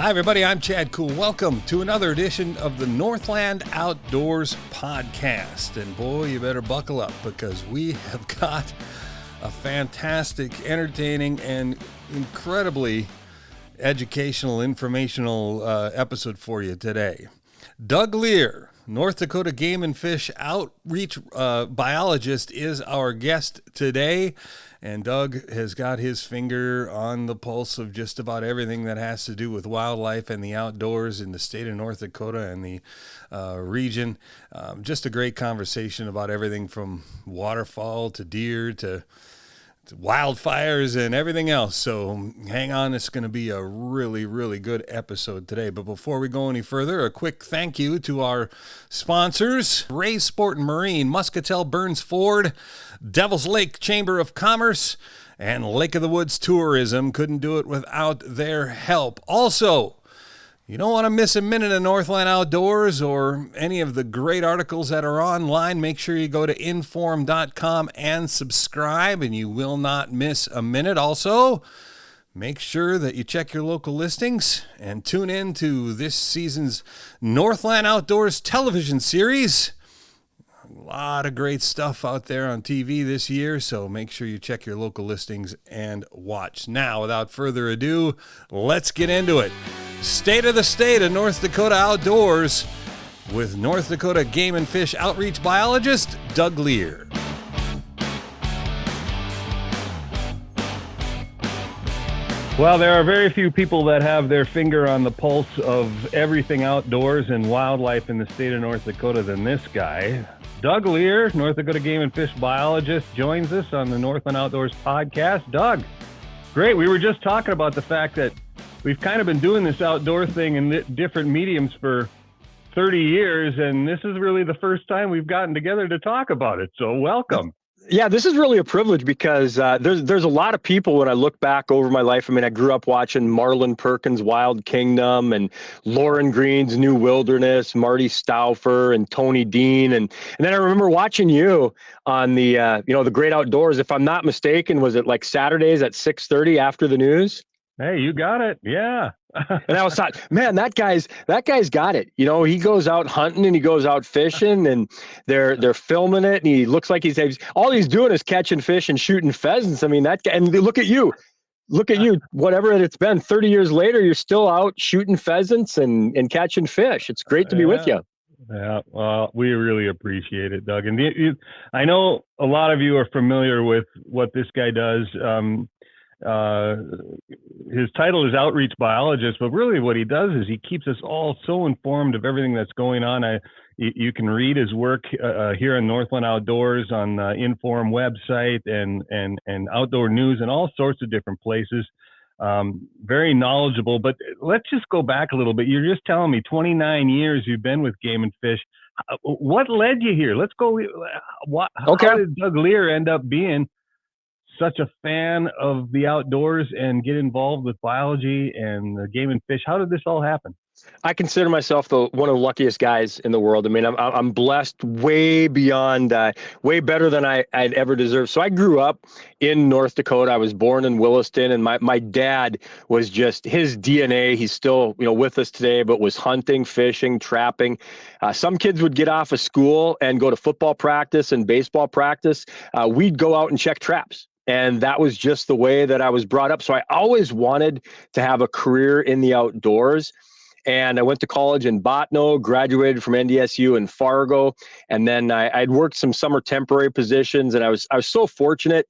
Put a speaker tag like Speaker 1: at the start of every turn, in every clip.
Speaker 1: Hi, everybody. I'm Chad Koel. Welcome to another edition of the Northland Outdoors Podcast. And boy, you better buckle up because we have got a fantastic, entertaining, and incredibly educational, informational episode for you today. Doug Leier, North Dakota Game and Fish Outreach Biologist, is our guest today. And Doug has got his finger on the pulse of just about everything that has to do with wildlife and the outdoors in the state of North Dakota and the region. Just a great conversation about everything from waterfowl to deer to wildfires and everything else. So hang on, it's going to be a really, really good episode today. But before we go any further, a quick thank you to our sponsors: Ray's Sport and Marine, Muscatel Burns Ford, Devil's Lake Chamber of Commerce, and Lake of the Woods Tourism. Couldn't do it without their help. Also, you don't want to miss a minute of Northland Outdoors or any of the great articles that are online. Make sure you go to inform.com and subscribe, and you will not miss a minute. Also, make sure that you check your local listings and tune in to this season's Northland Outdoors television series. A lot of great stuff out there on TV this year, so make sure you check your local listings and watch. Now, without further ado, let's get into it. State of the State of North Dakota Outdoors with North Dakota Game and Fish Outreach Biologist, Doug Leier. Well, there are very few people that have their finger on the pulse of everything outdoors and wildlife in the state of North Dakota than this guy. Doug Leier, North Dakota Game and Fish Biologist, joins us on the Northland Outdoors Podcast. Doug, great. We were just talking about the fact that we've kind of been doing this outdoor thing in different mediums for 30 years, and this is really the first time we've gotten together to talk about it. So welcome.
Speaker 2: Yeah, this is really a privilege because there's a lot of people when I look back over my life. I mean, I grew up watching Marlon Perkins' Wild Kingdom and Lauren Green's New Wilderness, Marty Stauffer and Tony Dean. And then I remember watching you on the, the Great Outdoors. If I'm not mistaken, was it like Saturdays at 6:30 after the news?
Speaker 1: Hey, you got it. Yeah.
Speaker 2: And I was thought, man, that guy's got it. You know, he goes out hunting and he goes out fishing, and they're filming it, and he looks like he's all he's doing is catching fish and shooting pheasants. I mean, that guy, and look at you, whatever it's been, 30 years later, you're still out shooting pheasants and catching fish. It's great to be with you.
Speaker 3: Yeah, well, we really appreciate it, Doug. And I know a lot of you are familiar with what this guy does. His title is Outreach Biologist, but really what he does is he keeps us all so informed of everything that's going on. You can read his work here in Northland Outdoors on the Inform website and Outdoor News and all sorts of different places. Very knowledgeable, but let's just go back a little bit. You're just telling me 29 years you've been with Game and Fish. What led you here? Let's go. How did Doug Leier end up being such a fan of the outdoors and get involved with biology and the game and fish? How did this all happen?
Speaker 2: I consider myself one of the luckiest guys in the world. I mean, I'm blessed way beyond, way better than I'd ever deserved. So I grew up in North Dakota. I was born in Williston, and my dad was just, his DNA, he's still, with us today, but was hunting, fishing, trapping. Some kids would get off of school and go to football practice and baseball practice. We'd go out and check traps. And that was just the way that I was brought up. So I always wanted to have a career in the outdoors. And I went to college in Botno, graduated from NDSU in Fargo. And then I'd worked some summer temporary positions. And I was so fortunate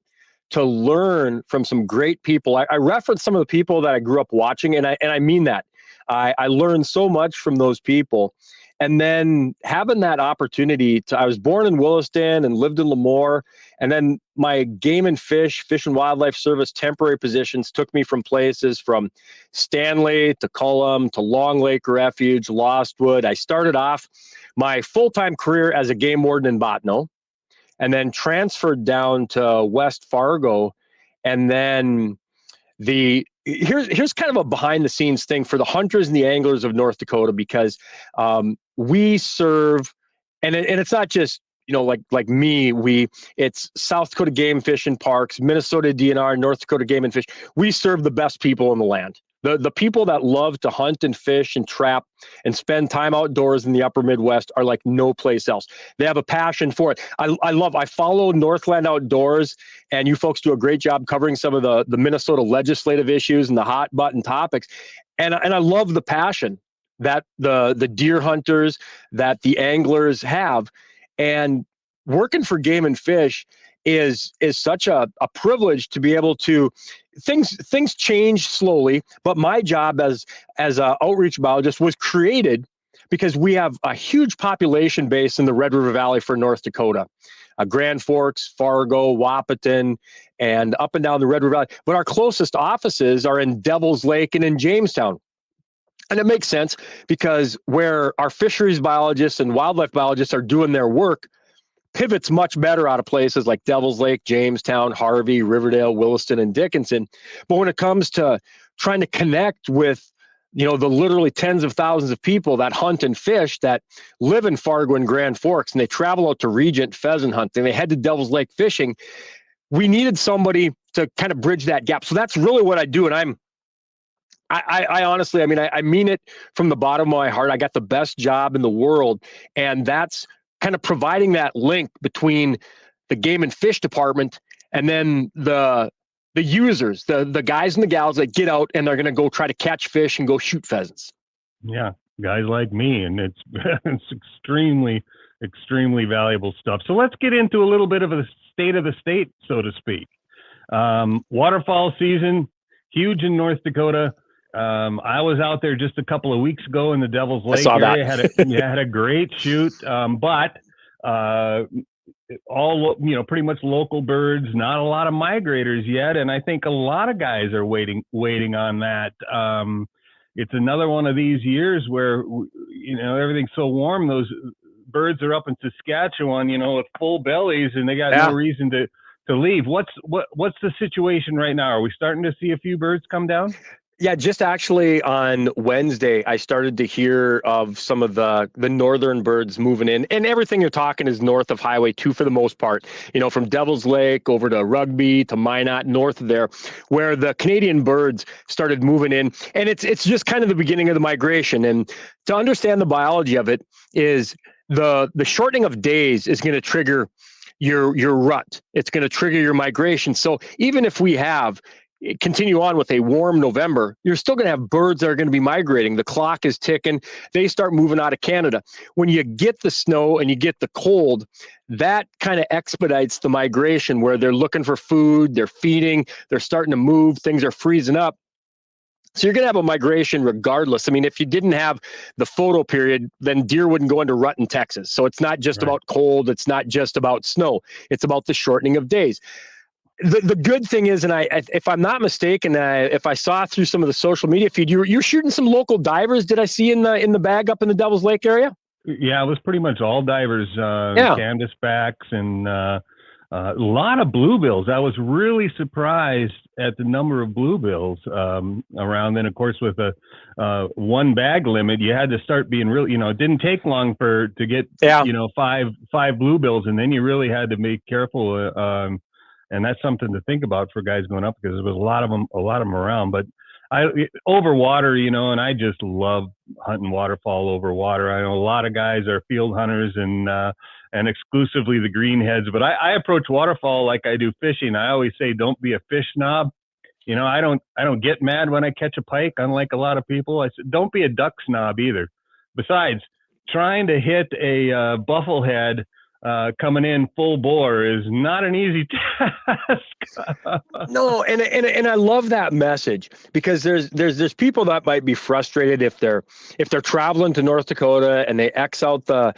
Speaker 2: to learn from some great people. I referenced some of the people that I grew up watching, and I mean that. I learned so much from those people. And then having that opportunity I was born in Williston and lived in Lemoore. And then my Game and Fish and Wildlife Service temporary positions took me from places from Stanley to Cullum to Long Lake Refuge, Lostwood. I started off my full-time career as a game warden in Botno, and then transferred down to West Fargo. And then here's kind of a behind the scenes thing for the hunters and the anglers of North Dakota, because we serve, and it's not just, like me, it's South Dakota Game Fish and Parks, Minnesota DNR, North Dakota Game and Fish. We serve the best people in the land. The people that love to hunt and fish and trap and spend time outdoors in the upper Midwest are like no place else. They have a passion for it. I follow Northland Outdoors, and you folks do a great job covering some of the Minnesota legislative issues and the hot button topics. And I love the passion that the deer hunters, that the anglers have. And working for Game and Fish is such a privilege to be able to. Things change slowly, but my job as an outreach biologist was created because we have a huge population base in the Red River Valley for North Dakota, Grand Forks, Fargo, Wahpeton, and up and down the Red River Valley. But our closest offices are in Devil's Lake and in Jamestown. And it makes sense because where our fisheries biologists and wildlife biologists are doing their work, pivots much better out of places like Devil's Lake, Jamestown, Harvey, Riverdale, Williston, and Dickinson. But when it comes to trying to connect with, the literally tens of thousands of people that hunt and fish that live in Fargo and Grand Forks, and they travel out to Regent pheasant hunting, they head to Devil's Lake fishing, we needed somebody to kind of bridge that gap. So that's really what I do. And I honestly, I mean it from the bottom of my heart. I got the best job in the world, and that's kind of providing that link between the game and fish department and then the users, the guys and the gals that get out and they're going to go try to catch fish and go shoot pheasants.
Speaker 3: Yeah, guys like me, and it's extremely, extremely valuable stuff. So let's get into a little bit of a state of the state, so to speak. Waterfowl season, huge in North Dakota. I was out there just a couple of weeks ago in the Devil's Lake area. Had a great shoot, but all pretty much local birds. Not a lot of migrators yet, and I think a lot of guys are waiting on that. It's another one of these years where everything's so warm. Those birds are up in Saskatchewan, with full bellies, and they got no reason to leave. What's the situation right now? Are we starting to see a few birds come down?
Speaker 2: Yeah, just actually on Wednesday, I started to hear of some of the northern birds moving in, and everything you're talking is north of Highway 2 for the most part, from Devil's Lake over to Rugby to Minot, north of there, where the Canadian birds started moving in. And it's just kind of the beginning of the migration. And to understand the biology of it is the shortening of days is going to trigger your rut. It's going to trigger your migration. So even if we continue on with a warm November, you're still going to have birds that are going to be migrating. The clock is ticking. They start moving out of Canada. When you get the snow and you get the cold, that kind of expedites the migration where they're looking for food, they're feeding, they're starting to move, things are freezing up. So you're going to have a migration regardless. If you didn't have the photo period, then deer wouldn't go into rut in Texas. So it's not just about cold. It's not just about snow. It's about the shortening of days. The good thing is, and if I'm not mistaken, if I saw through some of the social media feed, you're shooting some local divers. Did I see in the bag up in the Devil's Lake area?
Speaker 3: Yeah, it was pretty much all divers, canvasbacks, and a lot of bluebills. I was really surprised at the number of bluebills around. Then, of course, with a one bag limit, you had to start being real. It didn't take long to get five bluebills, and then you really had to be careful. And that's something to think about for guys going up, because there was a lot of them around. But over water, and I just love hunting waterfowl over water. I know a lot of guys are field hunters and exclusively the greenheads, but I approach waterfowl like I do fishing. I always say, don't be a fish snob. I don't get mad when I catch a pike, unlike a lot of people. I said, don't be a duck snob either. Besides, trying to hit a bufflehead coming in full bore is not an easy task.
Speaker 2: No, and I love that message, because there's people that might be frustrated if they're traveling to North Dakota and they X out that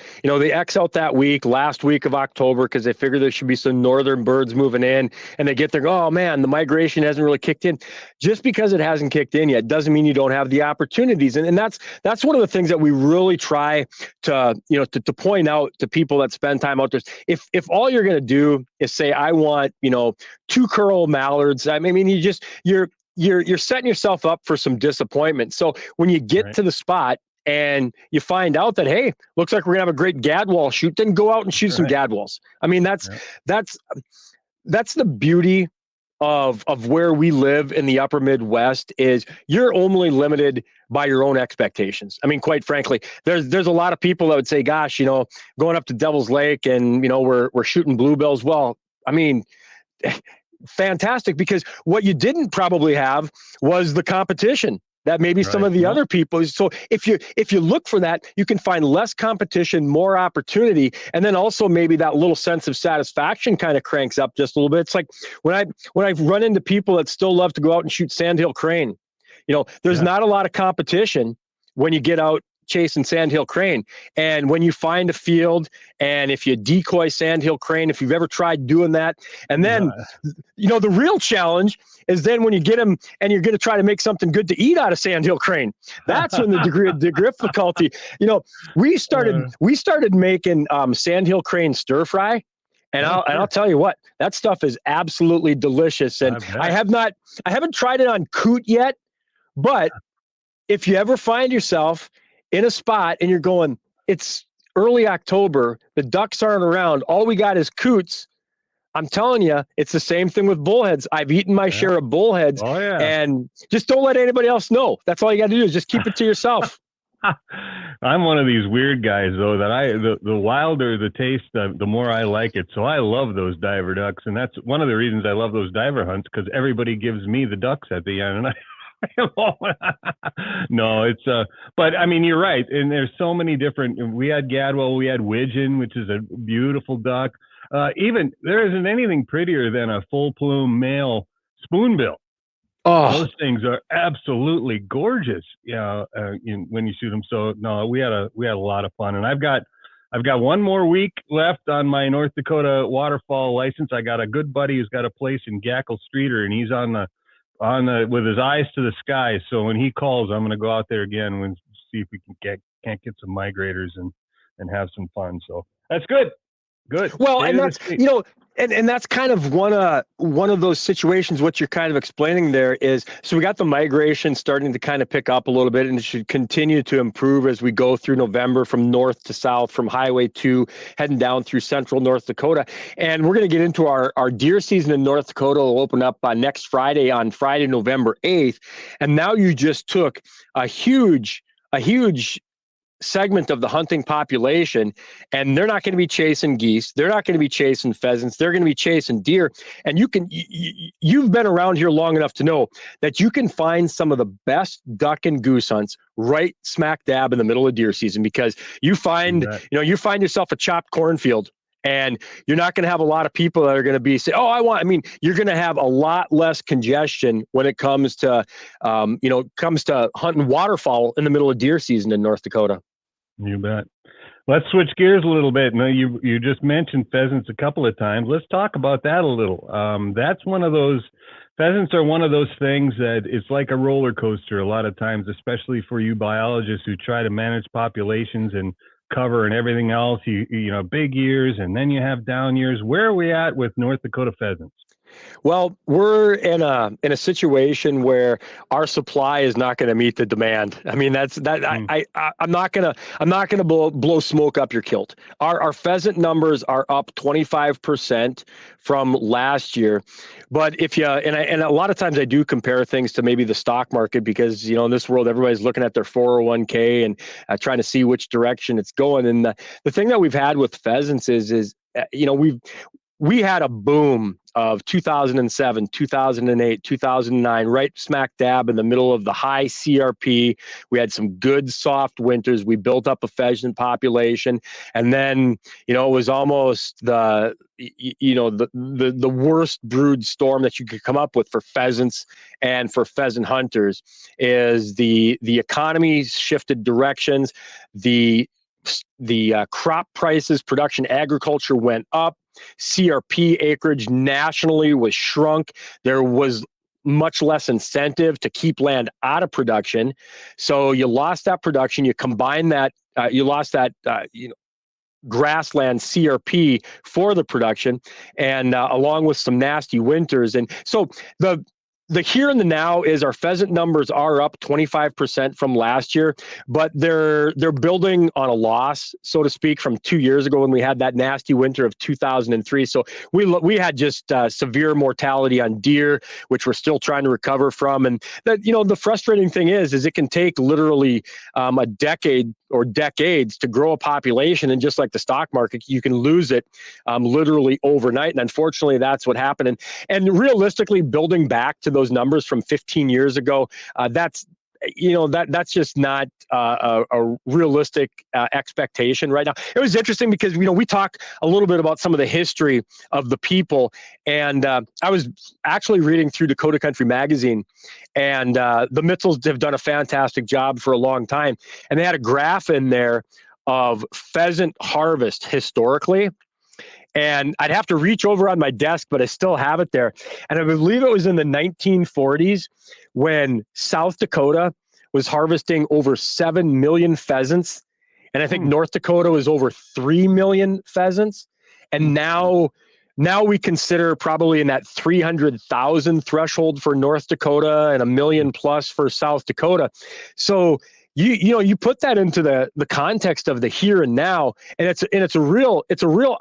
Speaker 2: last week of October because they figure there should be some northern birds moving in, and they get there, oh man, the migration hasn't really kicked in. Just because it hasn't kicked in yet doesn't mean you don't have the opportunities, and that's one of the things that we really try to point out to people that spend time outdoors. If all you're going to do is say, I want 2 curl mallards, you're setting yourself up for some disappointment. So when you get to the spot and you find out that, hey, looks like we're gonna have a great gadwall shoot, then go out and shoot some gadwalls. That's the beauty of where we live in the upper Midwest is you're only limited by your own expectations. I mean, quite frankly, there's a lot of people that would say, gosh, going up to Devil's Lake and, we're shooting bluebills. Well, I mean, fantastic, because what you didn't probably have was the competition that maybe some
Speaker 3: Right.
Speaker 2: of the
Speaker 3: Yep.
Speaker 2: other people. So if you look for that, you can find less competition, more opportunity, and then also maybe that little sense of satisfaction kind of cranks up just a little bit. It's like when I run into people that still love to go out and shoot sandhill crane, there's
Speaker 3: Yeah.
Speaker 2: not a lot of competition when you get out chasing sandhill crane. And when you find a field, and if you decoy sandhill crane, if you've ever tried doing that, and then
Speaker 3: Yeah.
Speaker 2: the real challenge is then when you get them and you're going to try to make something good to eat out of sandhill crane. That's when the difficulty. We started making sandhill crane stir fry, and
Speaker 3: Oh,
Speaker 2: I'll
Speaker 3: sure.
Speaker 2: tell you what, that stuff is absolutely delicious. And
Speaker 3: I
Speaker 2: I
Speaker 3: bet.
Speaker 2: haven't tried it on coot yet, but if you ever find yourself in a spot and you're going, it's early October, the ducks aren't around, all we got is coots. I'm telling you, it's the same thing with bullheads. I've eaten my
Speaker 3: Yeah.
Speaker 2: share of bullheads,
Speaker 3: Oh, yeah.
Speaker 2: and just don't let anybody else know. That's all you got to do is just keep it to yourself.
Speaker 3: I'm one of these weird guys, though, that the wilder the taste, the more I like it. So I love those diver ducks, and that's one of the reasons I love those diver hunts, because everybody gives me the ducks at the end, and no, it's but I mean, you're right, and there's so many different. We had Gadwall, we had Widgeon, which is a beautiful duck. Even there isn't anything prettier than a full plume male spoonbill.
Speaker 2: Oh,
Speaker 3: Those things are absolutely gorgeous, when you shoot them. So no, we had a lot of fun, and I've got one more week left on my North Dakota waterfall license. I got a good buddy who's got a place in Gackle Streeter, and he's on the with his eyes to the sky. So when he calls, I'm going to go out there again and see if we can't get some migrators and have some fun. So that's good. Good.
Speaker 2: well,
Speaker 3: State
Speaker 2: and
Speaker 3: of the
Speaker 2: that's
Speaker 3: state.
Speaker 2: and that's kind of one of those situations. What you're kind of explaining there is, so we got the migration starting to kind of pick up a little bit, and it should continue to improve as we go through November from north to south, from Highway 2 heading down through central North Dakota. And we're going to get into our deer season in North Dakota. Will open up next Friday, on Friday, November 8th. And now you just took a huge segment of the hunting population, and they're not going to be chasing geese, they're not going to be chasing pheasants, they're going to be chasing deer. And you've been around here long enough to know that you can find some of the best duck and goose hunts right smack dab in the middle of deer season, because you find yourself a chopped cornfield, and you're not going to have a lot of people that are going to be say, you're going to have a lot less congestion when it comes to hunting waterfowl in the middle of deer season in North Dakota.
Speaker 3: You bet. Let's switch gears a little bit. Now, you just mentioned pheasants a couple of times. Let's talk about that a little. That's one of those. Pheasants are one of those things that it's like a roller coaster a lot of times, especially for you biologists who try to manage populations and cover and everything else. You big years, and then you have down years. Where are we at with North Dakota pheasants?
Speaker 2: Well, we're in a situation where our supply is not going to meet the demand. I mean, that's that. I'm not gonna blow smoke up your kilt. Our pheasant numbers are up 25% from last year, but if you and a lot of times I do compare things to maybe the stock market, because in this world everybody's looking at their 401k and trying to see which direction it's going. And the thing that we've had with pheasants is we had a boom of 2007, 2008, 2009, right smack dab in the middle of the high CRP. We had some good soft winters. We built up a pheasant population, and then it was almost the worst brood storm that you could come up with for pheasants and for pheasant hunters. Is the economy shifted directions, the crop prices, production agriculture went up. CRP acreage nationally was shrunk. There was much less incentive to keep land out of production. So you lost that production. You combine that, you lost that, grassland CRP for the production, and along with some nasty winters. And so the here and the now is our pheasant numbers are up 25% from last year, but they're building on a loss, so to speak, from 2 years ago when we had that nasty winter of 2003. So we had just severe mortality on deer, which we're still trying to recover from. And that, the frustrating thing is it can take literally a decade or decades to grow a population, and just like the stock market, you can lose it literally overnight. And unfortunately, that's what happened. And realistically, building back to those numbers from 15 years ago, that's just not a realistic expectation right now. It was interesting because we talk a little bit about some of the history of the people, and I was actually reading through Dakota Country Magazine, and the Mitzels have done a fantastic job for a long time, and they had a graph in there of pheasant harvest historically. And I'd have to reach over on my desk, but I still have it there. And I believe it was in the 1940s when South Dakota was harvesting over 7 million pheasants. And I think North Dakota was over 3 million pheasants. And now we consider probably in that 300,000 threshold for North Dakota and 1 million plus for South Dakota. So you put that into the context of the here and now, and it's a real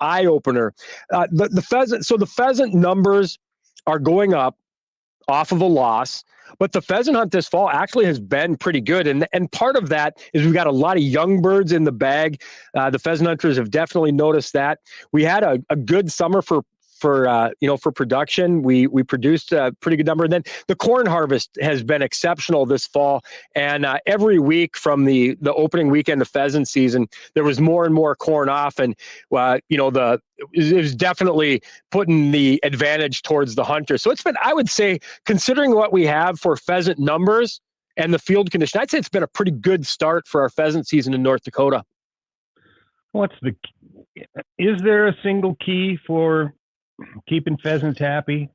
Speaker 2: eye opener. The pheasant numbers are going up off of a loss, but the pheasant hunt this fall actually has been pretty good, and part of that is we've got a lot of young birds in the bag. The pheasant hunters have definitely noticed that. We had a good summer for production. We produced a pretty good number. And then the corn harvest has been exceptional this fall. And every week from the opening weekend of pheasant season, there was more and more corn off. And, it was definitely putting the advantage towards the hunter. So it's been, I would say, considering what we have for pheasant numbers and the field condition, I'd say it's been a pretty good start for our pheasant season in North Dakota.
Speaker 3: Is there a single key for keeping pheasants happy?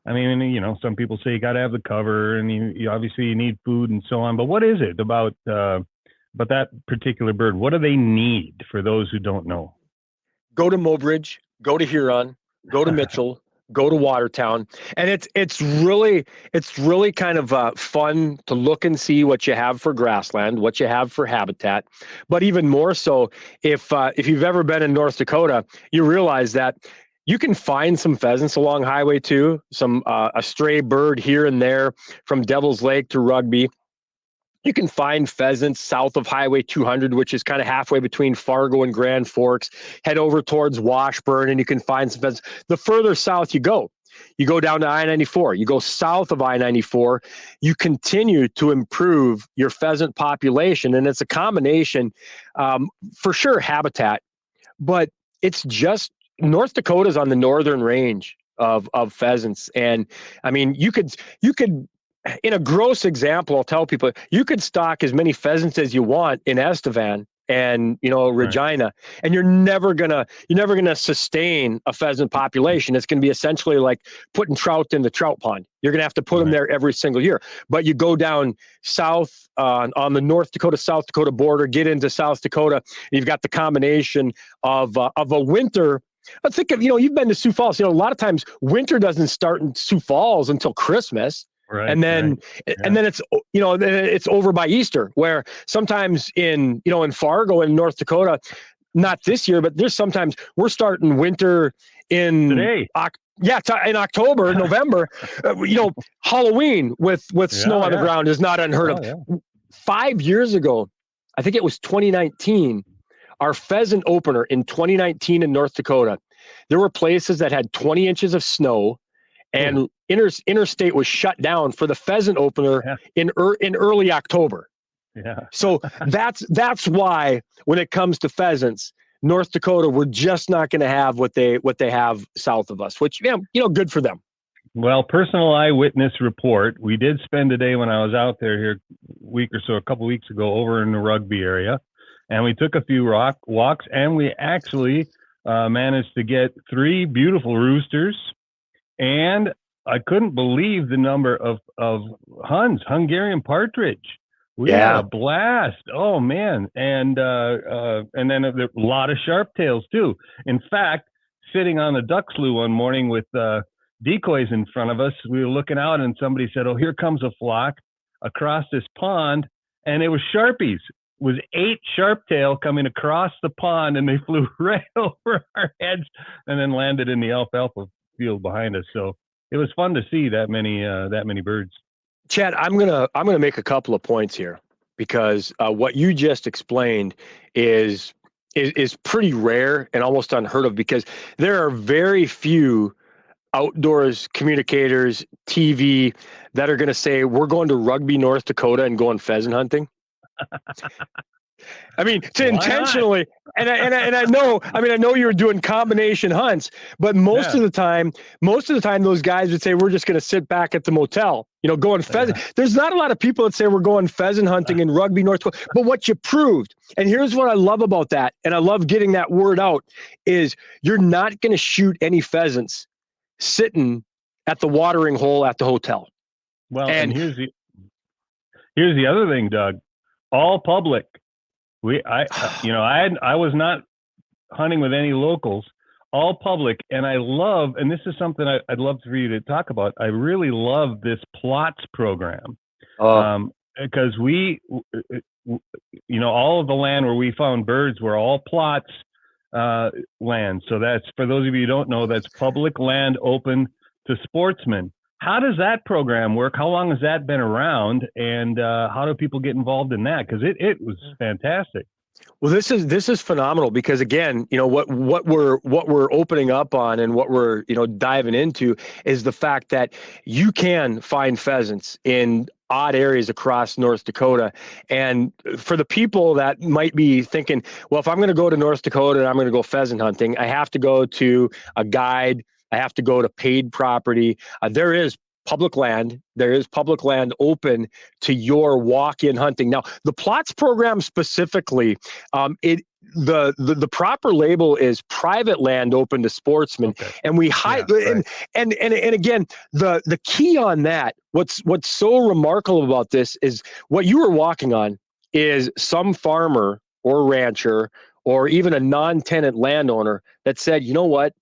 Speaker 3: I mean, some people say you got to have the cover, and you obviously you need food and so on. But what is it about that particular bird? What do they need, for those who don't know?
Speaker 2: Go to Mobridge, go to Huron, go to Mitchell, go to Watertown, and it's really kind of fun to look and see what you have for grassland, what you have for habitat. But even more so, if you've ever been in North Dakota, you realize that you can find some pheasants along Highway 2, a stray bird here and there from Devil's Lake to Rugby. You can find pheasants south of Highway 200, which is kind of halfway between Fargo and Grand Forks. Head over towards Washburn, and you can find some pheasants. The further south you go down to I-94, you go south of I-94, you continue to improve your pheasant population. And it's a combination, for sure, habitat, but it's just North Dakota's on the northern range of pheasants. And I mean, you could, in a gross example, I'll tell people, you could stock as many pheasants as you want in Estevan and, Regina, right, and you're never gonna sustain a pheasant population. It's going to be essentially like putting trout in the trout pond. You're going to have to put them there every single year. But you go down south on the North Dakota, South Dakota border, get into South Dakota, you've got the combination of a winter. But think of, you've been to Sioux Falls. A lot of times winter doesn't start in Sioux Falls until Christmas. Right, and then it's over by Easter, where sometimes in Fargo in North Dakota, not this year, but there's sometimes we're starting winter in today. In October, November. Halloween with snow on the ground is not unheard of. Yeah. 5 years ago, I think it was 2019, our pheasant opener in 2019 in North Dakota, there were places that had 20 inches of snow, and interstate was shut down for the pheasant opener in early October. Yeah. So that's why when it comes to pheasants, North Dakota, we're just not going to have what they have south of us, which good for them.
Speaker 3: Well, personal eyewitness report. We did spend a day when I was out there here a couple weeks ago over in the Rugby area, and we took a few walks, and we actually managed to get 3 beautiful roosters. And I couldn't believe the number of Hungarian partridge. We had a blast. Oh man. And then a lot of sharp tails too. In fact, sitting on the duck slough one morning with decoys in front of us. We were looking out, and somebody said, "Oh, here comes a flock across this pond," and it was Sharpies. It was 8 sharptail coming across the pond, and they flew right over our heads and then landed in the alfalfa field behind us. So it was fun to see that many birds.
Speaker 2: Chad, I'm gonna make a couple of points here, because what you just explained is pretty rare and almost unheard of, because there are very few outdoors communicators, TV, that are going to say we're going to Rugby, North Dakota, and going pheasant hunting. I mean, to intentionally, and I know, I know you were doing combination hunts, but most of the time, those guys would say we're just going to sit back at the motel, going pheasant. There's not a lot of people that say we're going pheasant hunting in Rugby, North Dakota. But what you proved, and here's what I love about that, and I love getting that word out, is you're not going to shoot any pheasants sitting at the watering hole at the hotel.
Speaker 3: Well, and here's the other thing, Doug. All public. I was not hunting with any locals, all public. And I love, and this is something I'd love for you to talk about. I really love this plots program. Because all of the land where we found birds were all plots land. So that's, for those of you who don't know, that's public land open to sportsmen. How does that program work? How long has that been around, and how do people get involved in that? Because it was fantastic.
Speaker 2: Well, this is phenomenal, because again, what we're opening up on, and what we're diving into, is the fact that you can find pheasants in odd areas across North Dakota. And for the people that might be thinking, well, if I'm going to go to North Dakota and I'm going to go pheasant hunting, I have to go to a guide. I have to go to paid property. There is public land. There is public land open to your walk-in hunting. Now, the plots program specifically, the proper label is private land open to sportsmen. Okay. And we hide, and again, the key on that, what's so remarkable about this is what you were walking on is some farmer or rancher or even a non-tenant landowner that said, you know what?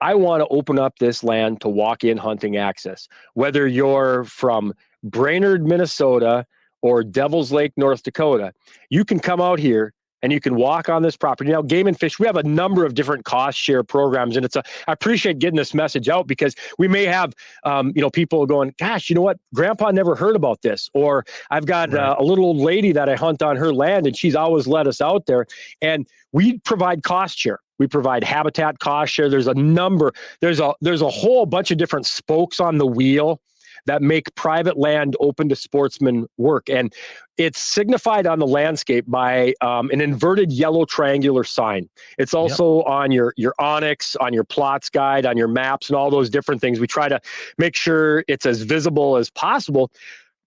Speaker 2: I want to open up this land to walk-in hunting access. Whether you're from Brainerd, Minnesota, or Devil's Lake, North Dakota, you can come out here and you can walk on this property. Now, Game and Fish, we have a number of different cost share programs, and I appreciate getting this message out, because we may have, people going, gosh, you know what? Grandpa never heard about this, or I've got a little old lady that I hunt on her land, and she's always let us out there, and we provide cost share. We provide habitat cost share. There's a whole bunch of different spokes on the wheel that make private land open to sportsmen work. And it's signified on the landscape by an inverted yellow triangular sign. It's also on your Onyx, on your plots guide, on your maps, and all those different things. We try to make sure it's as visible as possible.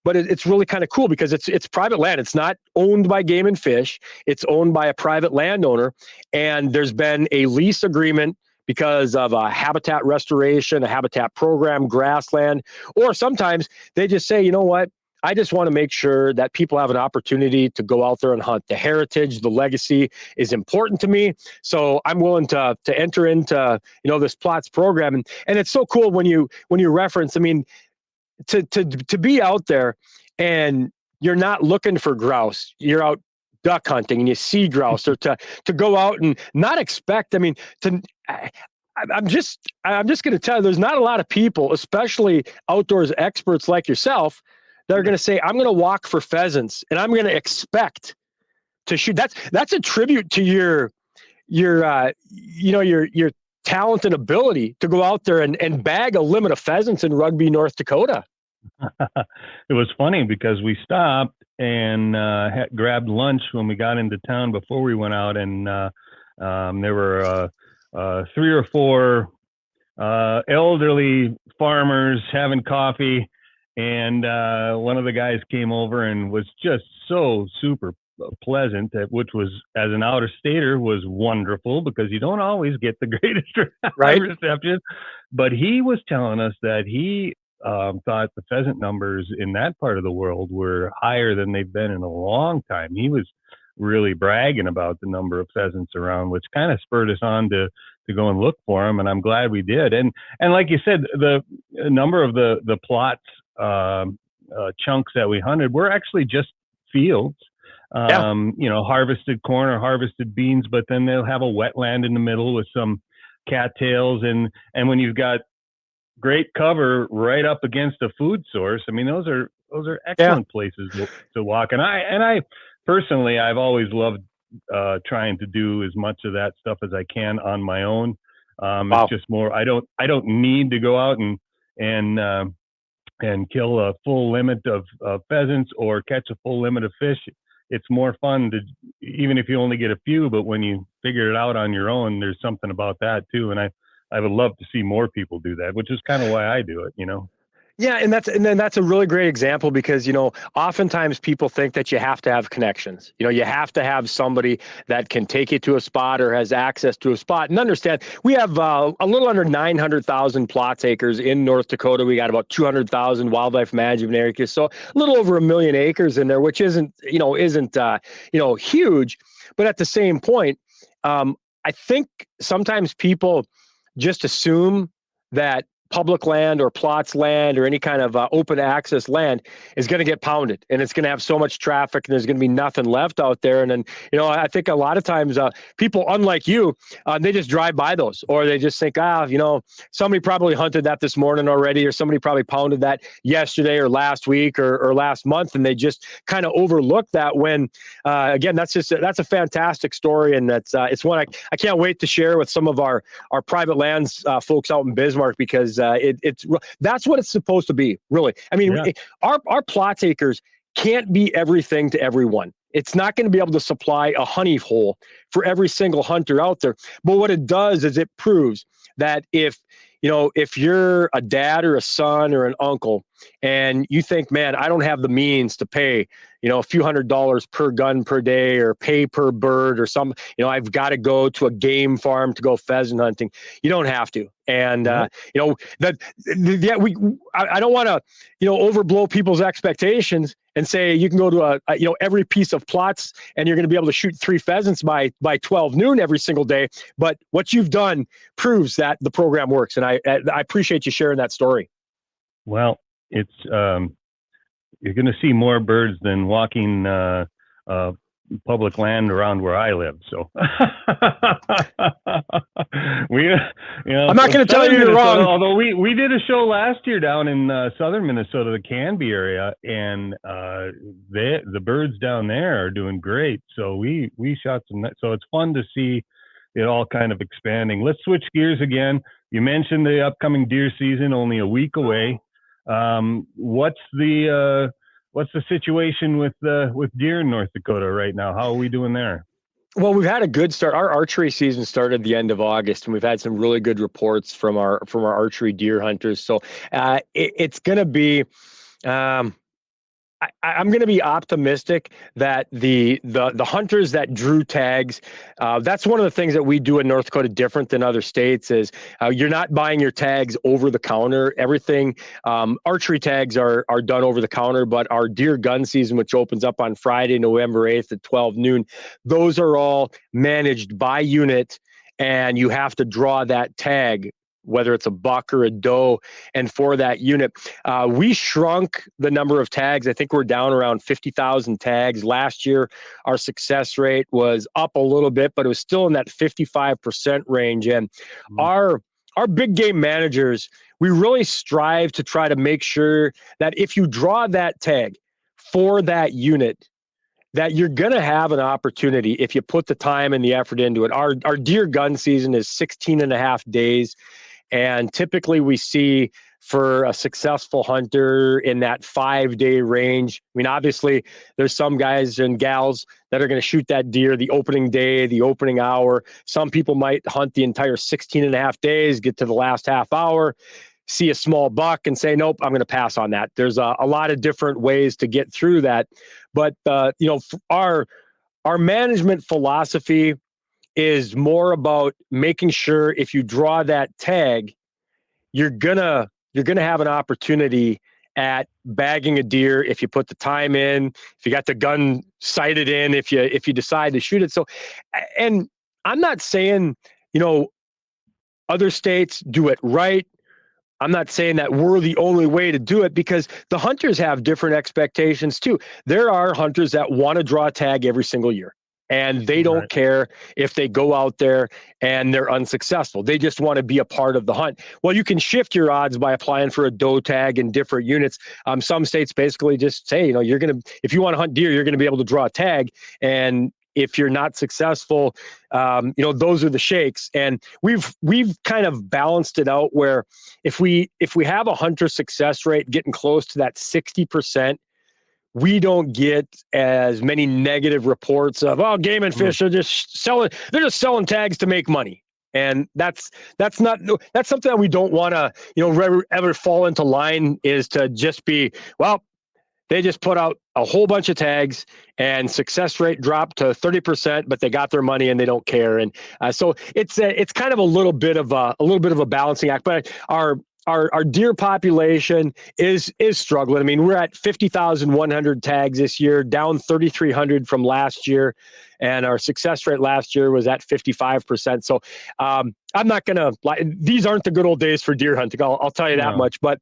Speaker 2: But it's really kind of cool, because it's private land. It's not owned by Game and Fish. It's owned by a private landowner. And there's been a lease agreement because of a habitat restoration, a habitat program, grassland, or sometimes they just say, you know what? I just want to make sure that people have an opportunity to go out there and hunt. The heritage, the legacy is important to me. So I'm willing to enter into, this plots program. And it's so cool when you reference, to be out there and you're not looking for grouse, you're out duck hunting and you see grouse, or to go out and not expect, I'm just going to tell you, there's not a lot of people, especially outdoors experts like yourself, that are going to say, I'm going to walk for pheasants and I'm going to expect to shoot. That's a tribute to your talent and ability to go out there and bag a limit of pheasants in Rugby, North Dakota.
Speaker 3: It was funny because we stopped and grabbed lunch when we got into town before we went out, and there were 3 or 4 elderly farmers having coffee, and one of the guys came over and was just so super pleasant, which was, as an outer stater, was wonderful, because you don't always get the greatest reception. But he was telling us that he thought the pheasant numbers in that part of the world were higher than they've been in a long time. He was really bragging about the number of pheasants around, which kind of spurred us on to go and look for them, and I'm glad we did. And like you said, the number of the plots, chunks that we hunted were actually just fields. Harvested corn or harvested beans, but then they'll have a wetland in the middle with some cattails, and when you've got great cover right up against a food source, I mean, those are excellent places to walk. And I personally, I've always loved trying to do as much of that stuff as I can on my own. It's just more, I don't need to go out and kill a full limit of pheasants or catch a full limit of fish. It's more fun to, even if you only get a few, but when you figure it out on your own, there's something about that too. And I would love to see more people do that, which is kind of why I do it,
Speaker 2: Yeah, and that's a really great example because, oftentimes people think that you have to have connections. You have to have somebody that can take you to a spot or has access to a spot. And understand, we have a little under 900,000 plots acres in North Dakota. We got about 200,000 wildlife management areas, so a little over 1 million acres in there, which isn't huge. But at the same point, I think sometimes people just assume that public land or plots land or any kind of open access land is going to get pounded, and it's going to have so much traffic and there's going to be nothing left out there. And then, I think a lot of times people, unlike you, they just drive by those, or they just think, somebody probably hunted that this morning already, or somebody probably pounded that yesterday or last week or last month. And they just kind of overlook that when, again, that's a fantastic story. And it's one I can't wait to share with some of our private lands folks out in Bismarck, because that's what it's supposed to be, really. I mean, our plots acres can't be everything to everyone. It's not going to be able to supply a honey hole for every single hunter out there. But what it does is it proves that if you're a dad or a son or an uncle, and you think, man, I don't have the means to pay, a few $100s per gun per day, or pay per bird, or I've got to go to a game farm to go pheasant hunting. You don't have to. And, I don't want to, overblow people's expectations and say you can go to every piece of plots and you're going to be able to shoot 3 pheasants by 12 noon every single day. But what you've done proves that the program works. And I appreciate you sharing that story.
Speaker 3: Well, it's, you're going to see more birds than walking public land around where I live. So
Speaker 2: I'm not going to tell you you're wrong.
Speaker 3: Although we did a show last year down in southern Minnesota, the Canby area, and the birds down there are doing great. So we shot some. So it's fun to see it all kind of expanding. Let's switch gears again. You mentioned the upcoming deer season, only a week away. What's the situation with deer in North Dakota right now? How are we doing there?
Speaker 2: Well, we've had a good start. Our archery season started at the end of August, and we've had some really good reports from our archery deer hunters. So it's going to be. I'm going to be optimistic that the hunters that drew tags, that's one of the things that we do in North Dakota different than other states is you're not buying your tags over the counter. Everything, archery tags are done over the counter, but our deer gun season, which opens up on Friday, November 8th at 12 noon, those are all managed by unit, and you have to draw that tag, whether it's a buck or a doe. And for that unit, we shrunk the number of tags. I think we're down around 50,000 tags. Last year, our success rate was up a little bit, but it was still in that 55% range. And our big game managers, we really strive to try to make sure that if you draw that tag for that unit, that you're going to have an opportunity if you put the time and the effort into it. Our deer gun season is 16 and a half days. And typically we see for a successful hunter in that 5-day range. I mean, obviously there's some guys and gals that are going to shoot that deer the opening day, the opening hour. Some people might hunt the entire 16 and a half days, get to the last half hour, see a small buck and say, nope, I'm going to pass on that. There's a lot of different ways to get through that. But, our management philosophy is more about making sure if you draw that tag, you're gonna have an opportunity at bagging a deer if you put the time in, if you got the gun sighted in, if you decide to shoot it. So, and I'm not saying, Other states do it right. I'm not saying that we're the only way to do it, because the hunters have different expectations too. There are hunters that want to draw a tag every single year, and they don't
Speaker 3: Right.
Speaker 2: care if they go out there and they're unsuccessful. They just want to be a part of the hunt. Well, you can shift your odds by applying for a doe tag in different units. Some states basically just say, if you want to hunt deer, you're going to be able to draw a tag. And if you're not successful, those are the shakes. And we've kind of balanced it out where if we have a hunter success rate getting close to that 60%, we don't get as many negative reports of, oh, game and fish are just selling tags to make money. And that's something that we don't want to, ever fall into line, is to just be, well, they just put out a whole bunch of tags and success rate dropped to 30%, but they got their money and they don't care. And so it's kind of a little bit of a balancing act. But our deer population is struggling. I mean, we're at 50,100 tags this year, down 3,300 from last year, and our success rate last year was at 55%. So I'm not gonna lie, these aren't the good old days for deer hunting. I'll tell you that much. But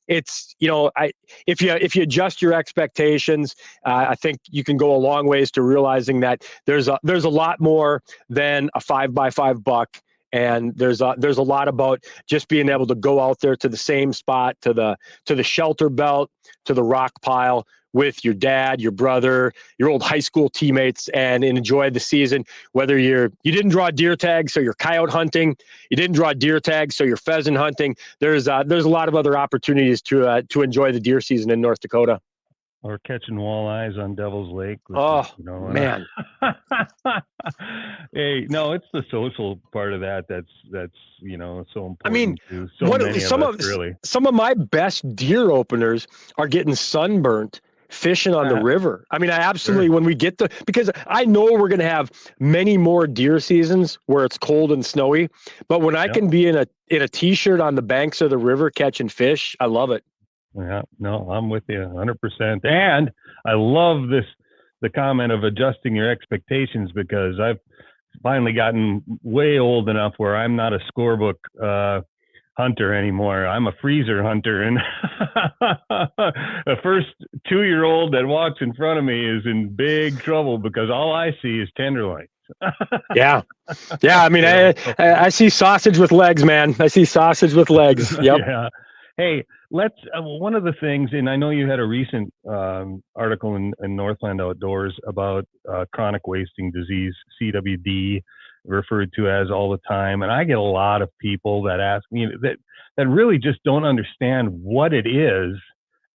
Speaker 2: it's if you adjust your expectations, I think you can go a long ways to realizing that there's a lot more than a 5x5 buck. And there's a lot about just being able to go out there to the same spot, to the shelter belt, to the rock pile with your dad, your brother, your old high school teammates, and enjoy the season. Whether you didn't draw a deer tag, so you're coyote hunting, you didn't draw a deer tag, so you're pheasant hunting. There's a lot of other opportunities to enjoy the deer season in North Dakota.
Speaker 3: Or catching walleyes on Devil's Lake.
Speaker 2: Man.
Speaker 3: Hey, no, it's the social part of that that's so important.
Speaker 2: I mean,
Speaker 3: to so many of us, really.
Speaker 2: Some of my best deer openers are getting sunburnt fishing on the river. I mean, I absolutely, when we get because I know we're going to have many more deer seasons where it's cold and snowy, but when I can be in a t-shirt on the banks of the river catching fish, I love it.
Speaker 3: Yeah, no, I'm with you 100%. And I love the comment of adjusting your expectations, because I've finally gotten way old enough where I'm not a scorebook hunter anymore. I'm a freezer hunter. And the first 2-year-old that walks in front of me is in big trouble, because all I see is tenderloin.
Speaker 2: Yeah. I mean, I see sausage with legs, man. I see sausage with legs. Yep.
Speaker 3: Yeah. Hey, let's one of the things, and I know you had a recent article in Northland Outdoors about chronic wasting disease, CWD, referred to as all the time. And I get a lot of people that ask me that really just don't understand what it is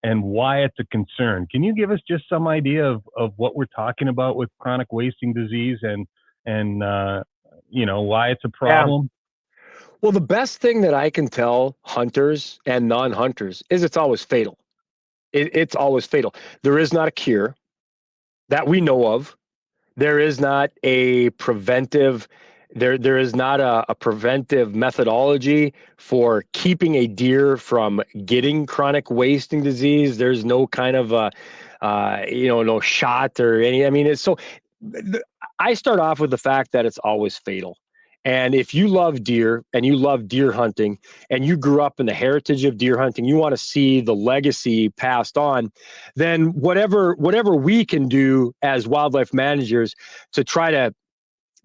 Speaker 3: and why it's a concern. Can you give us just some idea of what we're talking about with chronic wasting disease and why it's a problem?
Speaker 2: Yeah. Well, the best thing that I can tell hunters and non-hunters is it's always fatal. It's always fatal. There is not a cure that we know of. There is not a preventive. There is not a preventive methodology for keeping a deer from getting chronic wasting disease. There's no kind of no shot or any. I mean, it's so. I start off with the fact that it's always fatal. And if you love deer and you love deer hunting and you grew up in the heritage of deer hunting, you want to see the legacy passed on, then whatever we can do as wildlife managers to try to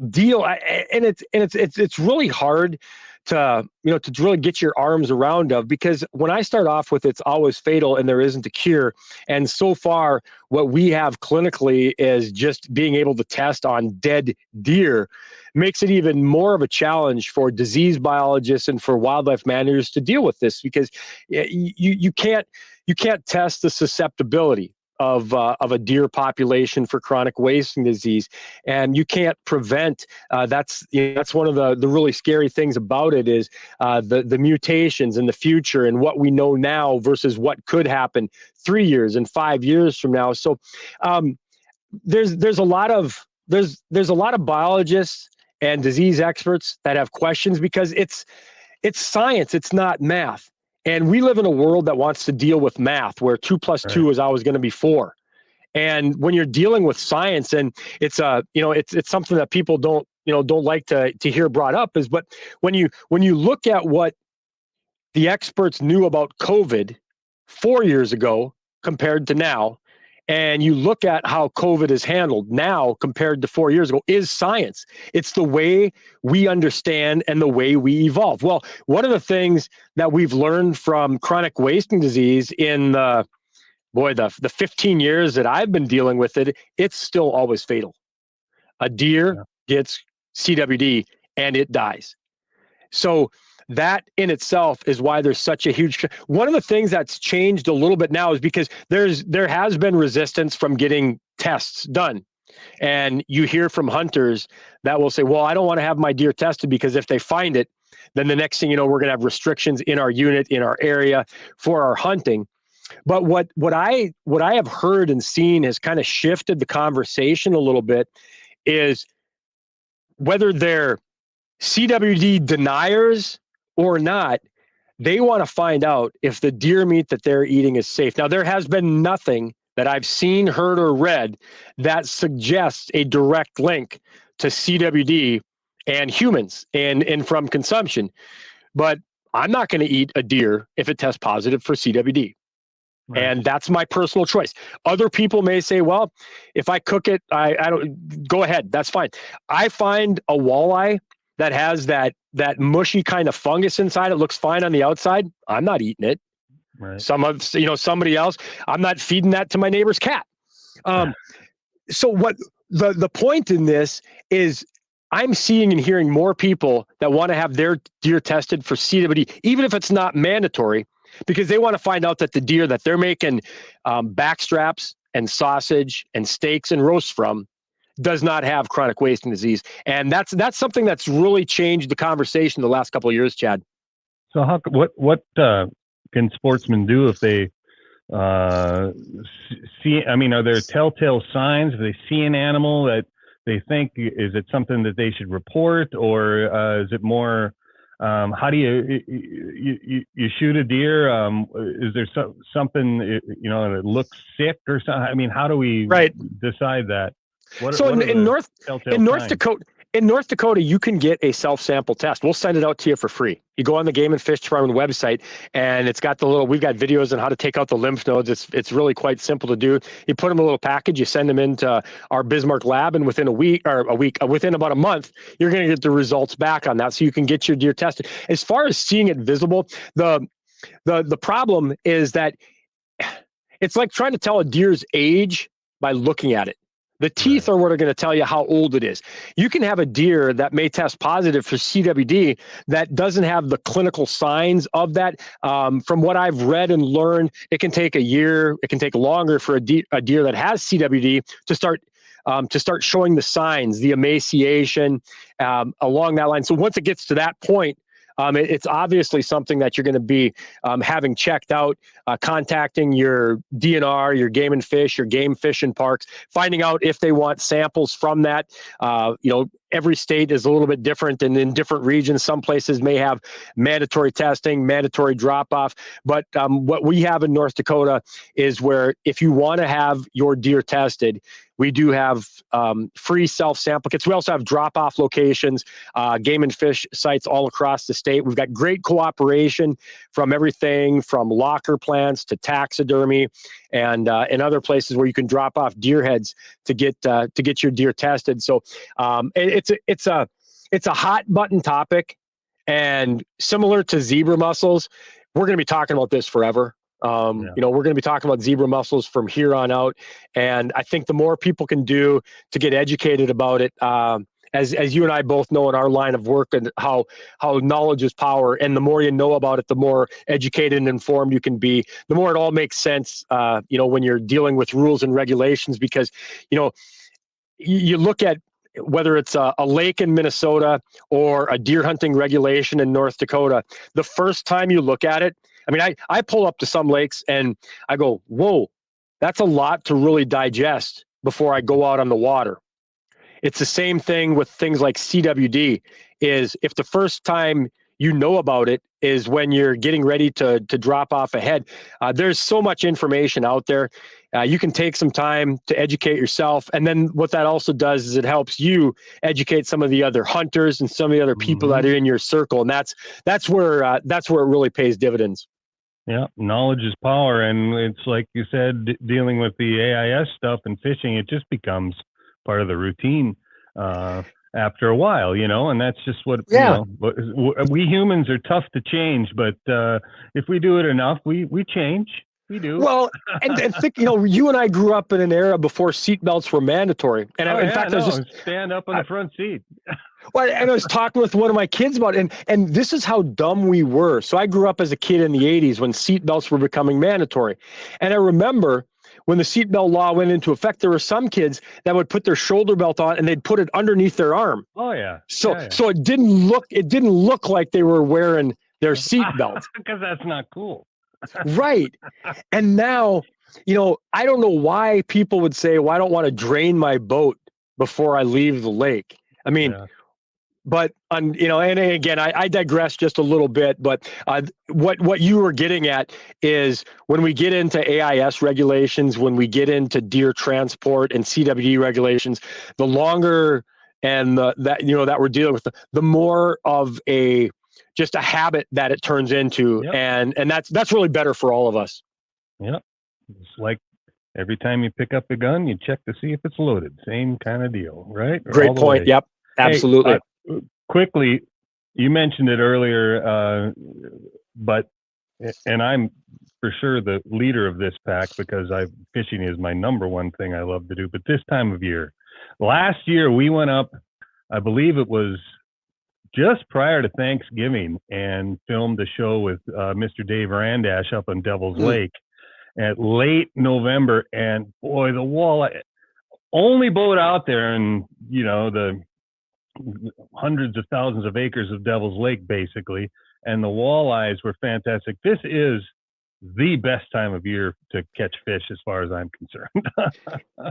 Speaker 2: deal, and it's really hard to really get your arms around of, because when I start off with it's always fatal and there isn't a cure, and so far what we have clinically is just being able to test on dead deer, makes it even more of a challenge for disease biologists and for wildlife managers to deal with this, because you can't test the susceptibility of a deer population for chronic wasting disease, and you can't prevent. That's one of the really scary things about it is the mutations in the future and what we know now versus what could happen 3 years and 5 years from now. So there's a lot of biologists and disease experts that have questions, because it's science, it's not math. And we live in a world that wants to deal with math, where 2 + 2 is always going to be 4. And when you're dealing with science, and it's something that people don't don't like to hear brought up is, but when you look at what the experts knew about COVID 4 years ago compared to now, and you look at how COVID is handled now compared to 4 years ago, is science. It's the way we understand and the way we evolve. Well, one of the things that we've learned from chronic wasting disease in the 15 years that I've been dealing with it, it's still always fatal. A deer gets CWD and it dies. So that in itself is why there's such a huge. One of the things that's changed a little bit now is because there has been resistance from getting tests done. And you hear from hunters that will say, well, I don't want to have my deer tested because if they find it, then the next thing you know, we're going to have restrictions in our unit, in our area for our hunting. But what I have heard and seen has kind of shifted the conversation a little bit is whether they're CWD deniers or not, they want to find out if the deer meat that they're eating is safe. Now, there has been nothing that I've seen, heard, or read that suggests a direct link to CWD and humans and from consumption. But I'm not going to eat a deer if it tests positive for CWD. Right. And that's my personal choice. Other people may say, well, if I cook it, I don't, go ahead. That's fine. I find a walleye that has that mushy kind of fungus inside. It looks fine on the outside. I'm not eating it.
Speaker 3: Right.
Speaker 2: Somebody else, I'm not feeding that to my neighbor's cat. So what the point in this is, I'm seeing and hearing more people that want to have their deer tested for CWD, even if it's not mandatory, because they want to find out that the deer that they're making back straps and sausage and steaks and roasts from does not have chronic wasting disease. And that's something that's really changed the conversation the last couple of years, Chad.
Speaker 3: So what can sportsmen do if they see, I mean, are there telltale signs if they see an animal that they think, is it something that they should report, or is it more, how do you shoot a deer? Is there something, that looks sick or something? I mean, how do we decide that?
Speaker 2: In North Dakota, you can get a self-sample test. We'll send it out to you for free. You go on the Game and Fish Department website, and it's got we've got videos on how to take out the lymph nodes. It's really quite simple to do. You put them in a little package, you send them into our Bismarck lab, and within within about a month, you're going to get the results back on that, so you can get your deer tested. As far as seeing it visible, the problem is that it's like trying to tell a deer's age by looking at it. The teeth are what are going to tell you how old it is. You can have a deer that may test positive for CWD that doesn't have the clinical signs of that. From what I've read and learned, it can take a year. It can take longer for a deer that has CWD to start showing the signs, the emaciation, along that line. So once it gets to that point, it's obviously something that you're going to be having checked out, contacting your DNR, your Game and Fish, your game fishing parks, finding out if they want samples from that. Every state is a little bit different, and in different regions, some places may have mandatory testing, mandatory drop-off. But what we have in North Dakota is where if you want to have your deer tested, we do have free self-sample kits. We also have drop-off locations, Game and Fish sites all across the state. We've got great cooperation from everything from locker plants to taxidermy and other places where you can drop off deer heads to get your deer tested. So it's a hot button topic, and similar to zebra mussels, we're going to be talking about this forever. We're going to be talking about zebra mussels from here on out. And I think the more people can do to get educated about it, as you and I both know in our line of work, and how knowledge is power. And the more you know about it, the more educated and informed you can be, the more it all makes sense, when you're dealing with rules and regulations, because, you look at whether it's a lake in Minnesota or a deer hunting regulation in North Dakota, the first time you look at it, I mean, I pull up to some lakes and I go, whoa, that's a lot to really digest before I go out on the water. It's the same thing with things like CWD, is if the first time you know about it is when you're getting ready to drop off ahead. There's so much information out there. You can take some time to educate yourself. And then what that also does is it helps you educate some of the other hunters and some of the other people that are in your circle. And that's where it really pays dividends.
Speaker 3: Yeah, knowledge is power. And it's like you said, dealing with the AIS stuff and fishing, it just becomes part of the routine after a while, and that's just what, we humans are tough to change, but if we do it enough, we change. We do.
Speaker 2: Well, and think, you and I grew up in an era before seatbelts were mandatory. And in fact, I was just
Speaker 3: stand up in the front seat.
Speaker 2: Well, and I was talking with one of my kids about it, and this is how dumb we were. So I grew up as a kid in the 80s when seatbelts were becoming mandatory. And I remember when the seatbelt law went into effect, there were some kids that would put their shoulder belt on and they'd put it underneath their arm.
Speaker 3: Oh yeah.
Speaker 2: So it didn't look like they were wearing their seatbelt.
Speaker 3: Because that's not cool.
Speaker 2: Right. And now, I don't know why people would say, well, I don't want to drain my boat before I leave the lake. I mean, but and again, I digress just a little bit, but what you were getting at is when we get into AIS regulations, when we get into deer transport and CWD regulations, the longer and that we're dealing with, the more of just a habit that it turns into, and that's really better for all of us.
Speaker 3: Yeah, it's like every time you pick up a gun, you check to see if it's loaded. Same kind of deal, right?
Speaker 2: Great point. Yep, absolutely.
Speaker 3: Hey, quickly, you mentioned it earlier, and I'm for sure the leader of this pack because fishing is my number one thing I love to do. But this time of year, last year we went up, I believe it was just prior to Thanksgiving, and filmed a show with Mr. Dave Randash up on Devil's Lake at late November. And boy, the walleye, only boat out there, and the hundreds of thousands of acres of Devil's Lake, basically, and the walleyes were fantastic. This is the best time of year to catch fish, as far as I'm concerned.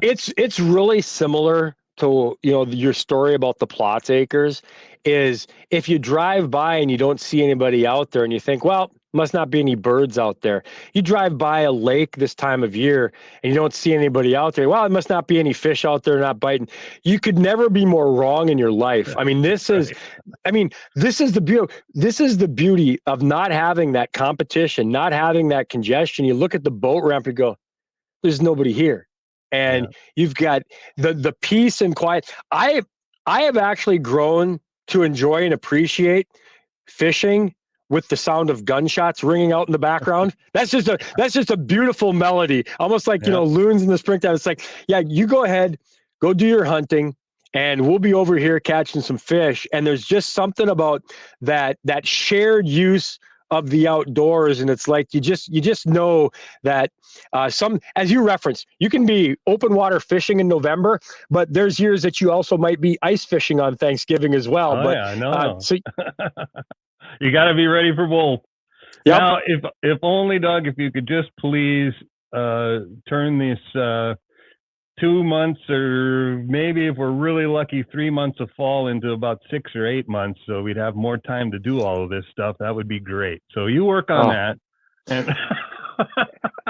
Speaker 2: It's really similar to your story about the Plots acres. Is if you drive by and you don't see anybody out there, and you think, well, must not be any birds out there. You drive by a lake this time of year and you don't see anybody out there. Well, it must not be any fish out there not biting. You could never be more wrong in your life. I mean, this is the beauty of not having that competition, not having that congestion. You look at the boat ramp and go, there's nobody here. And you've got the peace and quiet. I have actually grown to enjoy and appreciate fishing with the sound of gunshots ringing out in the background. That's just a beautiful melody, almost like loons in the springtime. It's like, you go ahead, go do your hunting, and we'll be over here catching some fish. And there's just something about that shared use of the outdoors, and it's like you just know that as you referenced, you can be open water fishing in November, but there's years that you also might be ice fishing on Thanksgiving as well.
Speaker 3: So you got to be ready for both. Yep. Now, if only, Doug, if you could just please turn this 2 months, or maybe if we're really lucky, 3 months of fall into about 6 or 8 months, so we'd have more time to do all of this stuff. That would be great. So you work on that. And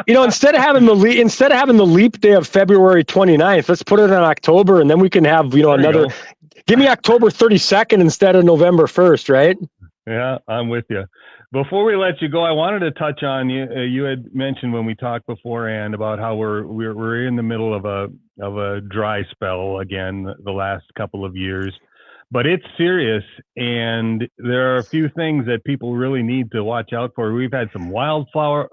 Speaker 2: instead of having the leap day of February 29th, let's put it in October, and then we can have another. Give me October 32nd instead of November 1st, right?
Speaker 3: Yeah, I'm with you. Before we let you go, I wanted to touch on you had mentioned when we talked beforehand about how we're in the middle of a dry spell again the last couple of years, but it's serious, and there are a few things that people really need to watch out for. We've had some wildfire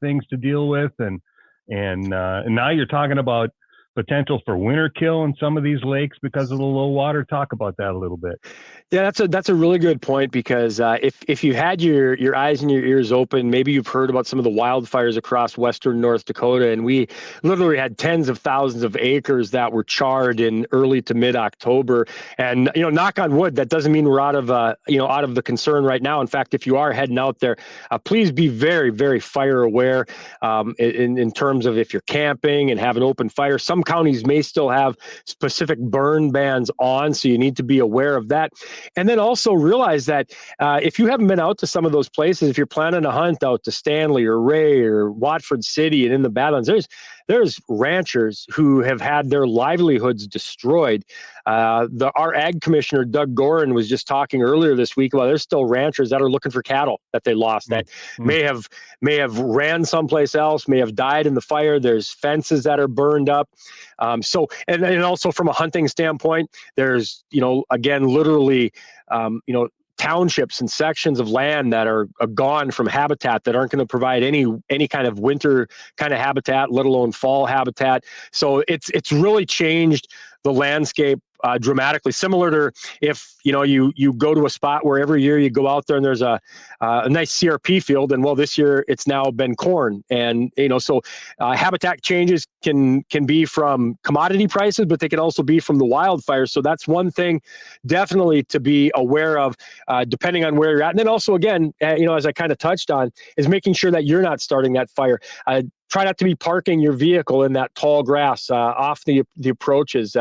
Speaker 3: things to deal with, and now you're talking about potential for winter kill in some of these lakes because of the low water. Talk about that a little bit.
Speaker 2: Yeah, that's a really good point, because if you had your eyes and your ears open, maybe you've heard about some of the wildfires across western North Dakota, and we literally had tens of thousands of acres that were charred in early to mid-October. And knock on wood, that doesn't mean we're out of the concern right now. In fact, if you are heading out there, please be very, very fire aware in terms of if you're camping and have an open fire. Some some counties may still have specific burn bans on, so you need to be aware of that. And then also realize that if you haven't been out to some of those places, if you're planning a hunt out to Stanley or Ray or Watford City and in the Badlands, there's ranchers who have had their livelihoods destroyed. Our ag commissioner, Doug Leier, was just talking earlier this week about there's still ranchers that are looking for cattle that they lost that may have ran someplace else, may have died in the fire. There's fences that are burned up. So, and also from a hunting standpoint, there's, again, literally, townships and sections of land that are gone from habitat that aren't going to provide any kind of winter kind of habitat, let alone fall habitat. So it's really changed the landscape dramatically. Similar to if you go to a spot where every year you go out there and there's a nice CRP field, and well, this year it's now been corn, and so habitat changes can be from commodity prices, but they can also be from the wildfires. So that's one thing definitely to be aware of, depending on where you're at. And then also, again, as I kind of touched on, is making sure that you're not starting that fire. Try not to be parking your vehicle in that tall grass off the approaches.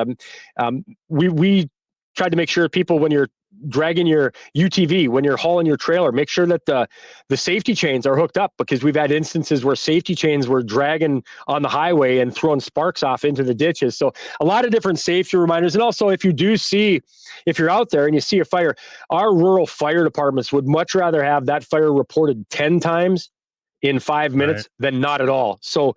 Speaker 2: We tried to make sure people, when you're dragging your UTV, when you're hauling your trailer, make sure that the safety chains are hooked up, because we've had instances where safety chains were dragging on the highway and throwing sparks off into the ditches. So a lot of different safety reminders. And also, if you're out there and you see a fire, our rural fire departments would much rather have that fire reported 10 times in 5 minutes than not at all. So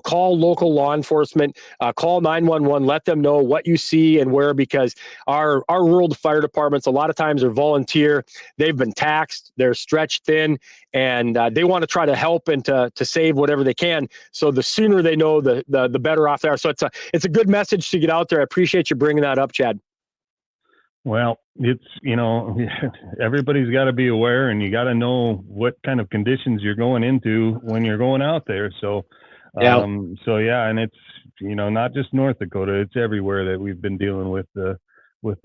Speaker 2: call local law enforcement, call 911, let them know what you see and where, because our rural fire departments a lot of times are volunteer. They've been taxed, they're stretched thin, and they want to try to help and to save whatever they can. So the sooner they know, the better off they are. So it's a good message to get out there. I appreciate you bringing that up, Chad.
Speaker 3: Well, it's, everybody's got to be aware, and you got to know what kind of conditions you're going into when you're going out there. So, and it's, not just North Dakota, it's everywhere that we've been dealing with the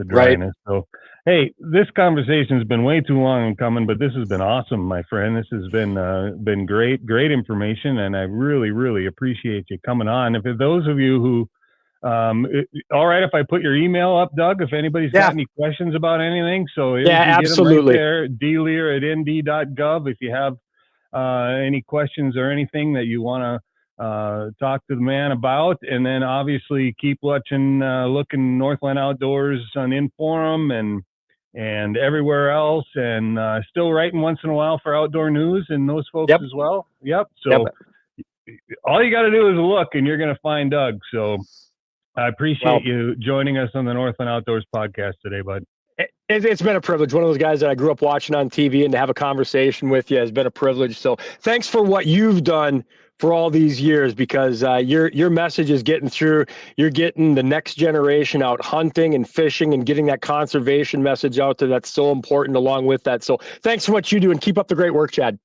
Speaker 3: dryness. Right. So, hey, this conversation's been way too long in coming, but this has been awesome, my friend. This has been great information, and I really, really appreciate you coming on. If those of you who, all right, if I put your email up, Doug, if anybody's got any questions about anything. So
Speaker 2: absolutely.
Speaker 3: Get them right there, dleier@nd.gov. If you have any questions or anything that you want to talk to the man about, and then obviously keep watching, looking Northland Outdoors on Inforum and everywhere else, and still writing once in a while for Outdoor News and those folks as well. So all you got to do is look, and you're going to find Doug. So I appreciate you joining us on the Northland Outdoors podcast today, bud.
Speaker 2: It's been a privilege. One of those guys that I grew up watching on TV, and to have a conversation with you has been a privilege. So thanks for what you've done for all these years, because your message is getting through. You're getting the next generation out hunting and fishing and getting that conservation message out there. That's so important along with that. So thanks for what you do, and keep up the great work, Chad.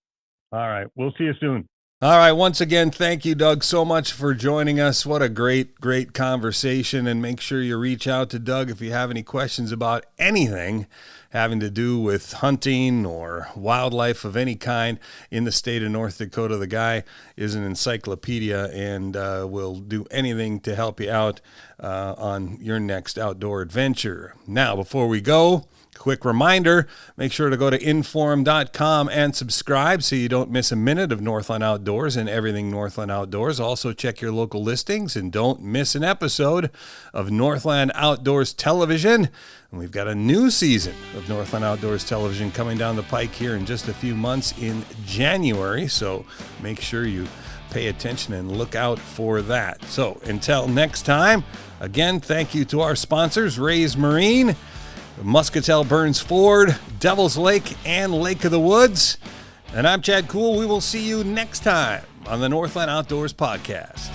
Speaker 3: All right. We'll see you soon.
Speaker 1: All right. Once again, thank you, Doug, so much for joining us. What a great conversation. And make sure you reach out to Doug if you have any questions about anything having to do with hunting or wildlife of any kind in the state of North Dakota. The guy is an encyclopedia and will do anything to help you out on your next outdoor adventure. Now, before we go, quick reminder, make sure to go to inforum.com and subscribe so you don't miss a minute of Northland Outdoors and everything Northland Outdoors. Also, check your local listings and don't miss an episode of Northland Outdoors Television. And we've got a new season of Northland Outdoors Television coming down the pike here in just a few months in January. So make sure you pay attention and look out for that. So until next time, again, thank you to our sponsors, Ray's Marine, Muscatel Burns Ford, Devil's Lake, and Lake of the Woods. And I'm Chad Koel. We will see you next time on the Northland Outdoors Podcast.